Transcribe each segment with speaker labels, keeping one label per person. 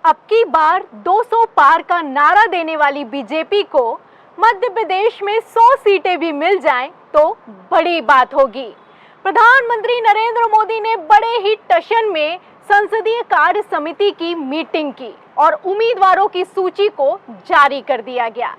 Speaker 1: अब की बार 200 पार का नारा देने वाली बीजेपी को मध्य प्रदेश में 100 सीटें भी मिल जाएं तो बड़ी बात होगी। प्रधानमंत्री नरेंद्र मोदी ने बड़े ही टशन में संसदीय कार्य समिति की मीटिंग की और उम्मीदवारों की सूची को जारी कर दिया गया।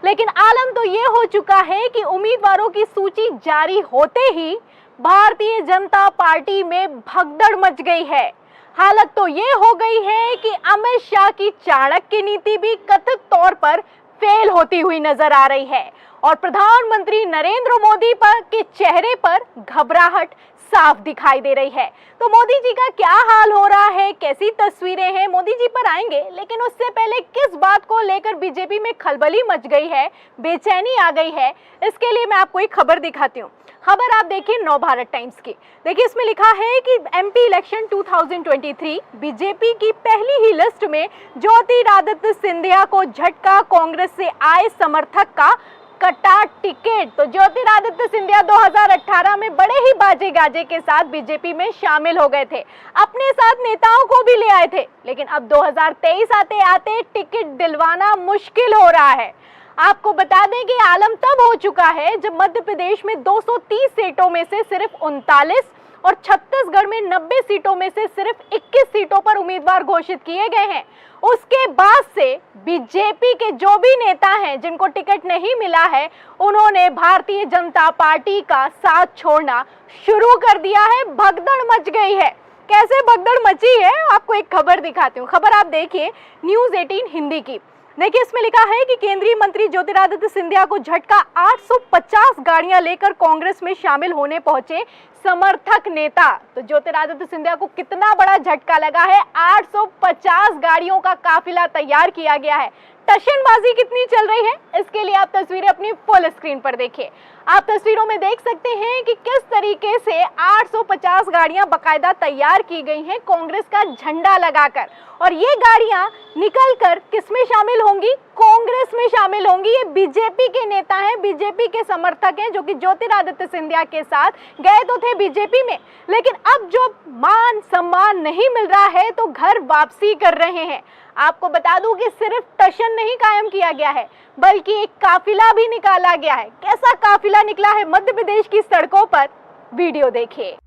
Speaker 1: लेकिन आलम तो ये हो चुका है कि उम्मीदवारों की सूची जारी होते ही भारतीय जनता पार्टी में भगदड़ मच गई है। हालत तो ये हो गई है कि अमित शाह की चाणक्य नीति भी कथित तौर पर फेल होती हुई नजर आ रही है और प्रधानमंत्री नरेंद्र मोदी के चेहरे पर घबराहट साफ दिखाई दे रही है। तो मोदी जी का क्या हाल हो रहा है, कैसी तस्वीरें हैं, मोदी जी पर आएंगे, लेकिन उससे पहले किस बात को लेकर बीजेपी में खलबली मच गई है, बेचैनी आ गई है, इसके लिए मैं आपको एक खबर दिखाती हूँ। खबर आप देखिए नवभारत टाइम्स की। देखिए इसमें लिखा है कि एमपी इलेक्शन 2023 बीजेपी की पहली ही लिस्ट में ज्योतिरादित्य सिंधिया को झटका, कांग्रेस से आए समर्थक का कटा टिकट। तो ज्योतिरादित्य सिंधिया 2018 में बड़े ही बाजे गाजे के साथ बीजेपी में शामिल हो गए थे, अपने साथ नेताओं को भी ले आए थे, लेकिन अब 2023 आते आते टिकट दिलवाना मुश्किल हो रहा है। आपको बता दें कि आलम तब हो चुका है जब मध्य प्रदेश में 230 सीटों में से सिर्फ 39 और छत्तीसगढ़ में 90 सीटों में से सिर्फ 21 सीटों पर उम्मीदवार घोषित किए गए हैं। उसके बाद से बीजेपी के जो भी नेता हैं जिनको टिकट नहीं मिला है, उन्होंने भारतीय जनता पार्टी का साथ छोड़ना शुरू कर दिया है। भगदड़ मच गई है। कैसे भगदड़ मची है, आपको एक खबर दिखाती हूँ। खबर आप देखिए न्यूज़ 18 हिंदी की। देखिए इसमें लिखा है कि केंद्रीय मंत्री ज्योतिरादित्य सिंधिया को झटका, 850 गाड़ियां लेकर कांग्रेस में शामिल होने पहुंचे समर्थक नेता। तो ज्योतिरादित्य सिंधिया को कितना बड़ा झटका लगा है, 850 गाड़ियों का काफिला तैयार किया गया है। टशनबाजी कितनी चल रही है, इसके लिए आप तस्वीरें अपनी फुल स्क्रीन पर देखिए। आप तस्वीरों में देख सकते हैं कि किस तरीके से 850 गाड़ियां बकायदा तैयार की गई हैं कांग्रेस का झंडा लगाकर, और ये गाड़ियां निकलकर किसमें शामिल होंगी, कांग्रेस में शामिल होंगी। ये बीजेपी के नेता हैं, बीजेपी के समर्थक हैं, जो कि ज्योतिरादित्य सिंधिया के साथ गए तो थे बीजेपी में, लेकिन अब जो मान सम्मान नहीं मिल रहा है तो घर वापसी कर रहे हैं। आपको बता दूं कि सिर्फ टशन नहीं कायम किया गया है, बल्कि एक काफिला भी निकाला गया है। कैसा काफिला निकला है मध्य प्रदेश की सड़कों पर, वीडियो देखिए।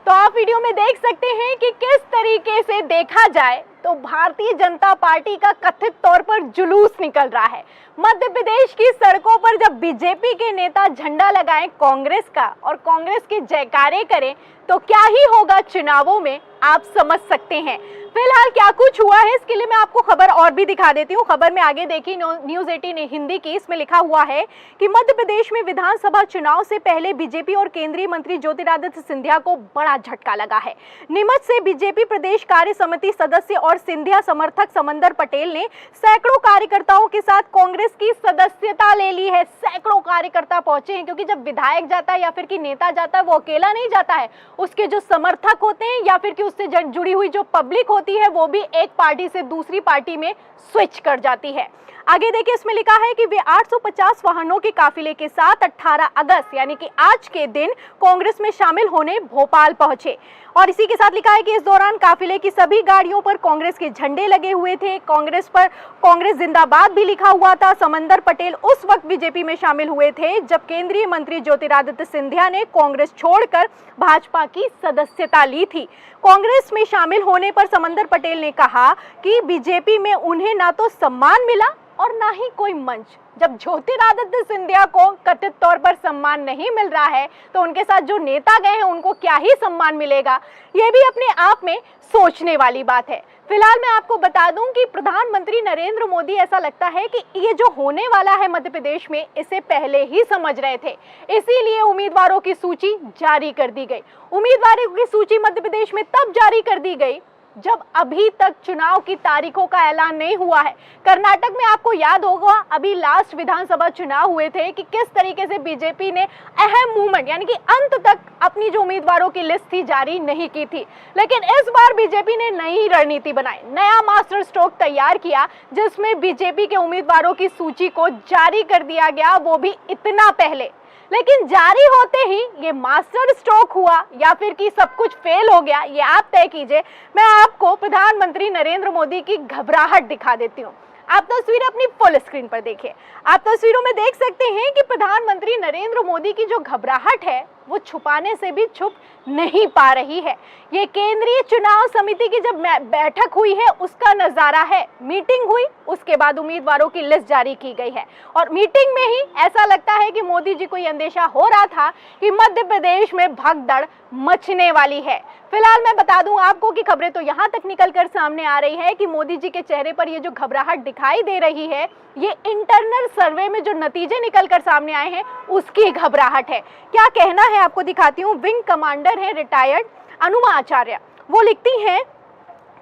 Speaker 1: तो आप वीडियो में देख सकते हैं कि किस तरीके से देखा जाए तो भारतीय जनता पार्टी का कथित तौर पर जुलूस निकल रहा है। मध्य प्रदेश की सड़कों पर जब बीजेपी के नेता झंडा लगाएं कांग्रेस का और कांग्रेस के जयकारे करें तो क्या ही होगा चुनावों में, आप समझ सकते हैं। फिलहाल क्या कुछ हुआ है, इसके लिए मैं आपको खबर और भी दिखा देती हूँ। खबर में आगे देखिए न्यूज़ 18 हिंदी की। इसमें लिखा हुआ है कि मध्य प्रदेश में विधानसभा चुनाव से पहले बीजेपी और केंद्रीय मंत्री ज्योतिरादित्य सिंधिया को बड़ा झटका लगा है। नीमच से बीजेपी प्रदेश कार्य समिति सदस्य और सिंधिया समर्थक समंदर पटेल ने सैकड़ों कार्यकर्ताओं के साथ कांग्रेस की सदस्यता ले ली है। सैकड़ों कार्यकर्ता पहुंचे हैं, क्योंकि जब विधायक जाता है या फिर कि नेता जाता है, वो अकेला नहीं जाता है, उसके जो समर्थक होते हैं या फिर कि उससे जुड़ी हुई जो पब्लिक होती है वो भी एक पार्टी से दूसरी पार्टी में स्विच कर जाती है। आगे देखिए इसमें लिखा है कि वे 850 वाहनों के काफिले के साथ 18 अगस्त यानी कि आज के दिन कांग्रेस में शामिल होने भोपाल पहुंचे, और इसी के साथ लिखा है कि इस दौरान काफिले की सभी गाड़ियों पर कांग्रेस के झंडे लगे हुए थे। कांग्रेस पर कांग्रेस जिंदाबाद भी लिखा हुआ था। समंदर पटेल उस वक्त बीजेपी में शामिल हुए थे जब केंद्रीय मंत्री ज्योतिरादित्य सिंधिया ने कांग्रेस छोड़कर भाजपा की सदस्यता ली थी। कांग्रेस में शामिल होने पर समंदर पटेल ने कहा कि बीजेपी में उन्हें ना तो सम्मान मिला और ना ही कोई मंच। जब ज्योतिरादित्य सिंधिया को कथित तौर पर सम्मान नहीं मिल रहा है तो उनके साथ जो नेता गए हैं उनको क्या ही सम्मान मिलेगा, ये भी अपने आप में सोचने वाली बात है। फिलहाल मैं आपको बता दूं कि प्रधानमंत्री नरेंद्र मोदी, ऐसा लगता है कि ये जो होने वाला है मध्य प्रदेश में, इसे पहले ही समझ रहे थे, इसीलिए उम्मीदवारों की सूची जारी कर दी गई। उम्मीदवारों की सूची मध्य प्रदेश में तब जारी कर दी गई जब अभी तक चुनाव की तारीखों का ऐलान नहीं हुआ है। कर्नाटक में आपको याद होगा अभी लास्ट विधानसभा चुनाव हुए थे कि किस तरीके से बीजेपी ने अहम मूवमेंट यानी कि अंत तक अपनी जो उम्मीदवारों की लिस्ट थी जारी नहीं की थी। लेकिन इस बार बीजेपी ने नई रणनीति बनाई, नया मास्टर स्ट्रोक तैयार किया, जिसमें बीजेपी के उम्मीदवारों की सूची को जारी कर दिया गया, वो भी इतना पहले। लेकिन जारी होते ही ये मास्टर स्ट्रोक हुआ या फिर कि सब कुछ फेल हो गया, ये आप तय कीजिए। मैं आपको प्रधानमंत्री नरेंद्र मोदी की घबराहट दिखा देती हूँ। आप तस्वीरें अपनी फुल स्क्रीन पर देखिए। आप तस्वीरों में देख सकते हैं कि प्रधानमंत्री नरेंद्र मोदी की जो घबराहट है वो छुपाने से भी छुप नहीं पा रही है। ये केंद्रीय चुनाव समिति की जब बैठक हुई है उसका नजारा है। मीटिंग हुई, उसके बाद उम्मीदवारों की लिस्ट जारी की गई है और मीटिंग में ही ऐसा लगता है कि मोदी जी को ये अंदेशा हो रहा था कि मध्य प्रदेश में भगदड़ मचने वाली है। फिलहाल मैं बता दूं आपको कि खबरें तो यहां तक निकल कर सामने आ रही है कि मोदी जी के चेहरे पर ये जो घबराहट दिखाई दे रही है ये इंटरनल सर्वे में जो नतीजे निकल कर सामने आए हैं उसकी घबराहट है। क्या कहना है आपको दिखाती हूँ। विंग कमांडर है रिटायर्ड अनुमा आचार्य, वो लिखती हैं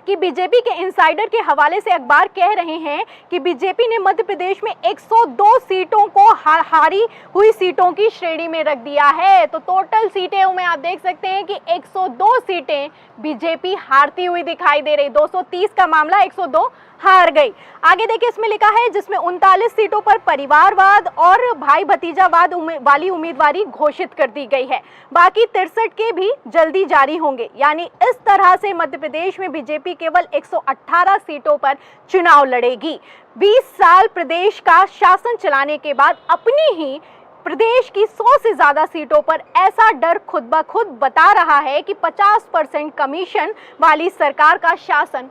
Speaker 1: कि बीजेपी के इनसाइडर के हवाले से अखबार कह रहे हैं कि बीजेपी ने मध्य प्रदेश में 102 सीटों को हारी हुई सीटों की श्रेणी में रख दिया है। तो टोटल सीटें में आप देख सकते हैं कि 102 सीटें बीजेपी हारती हुई दिखाई दे रही। 230 का मामला, 102 हार गई। आगे देखिए इसमें लिखा है जिसमें 39 सीटों पर परिवारवाद और भाई भतीजावाद वाली उम्मीदवारी घोषित कर दी गई है। बाकी 63 के भी जल्दी जारी होंगे। यानी इस तरह से मध्य प्रदेश में बीजेपी केवल 118 सीटों पर चुनाव लड़ेगी। 20 साल प्रदेश का शासन चलाने के बाद अपनी ही प्रदेश की 100 से ज्यादा सीटों पर ऐसा डर खुद ब खुद बता रहा है कि 50% कमीशन वाली सरकार का शासन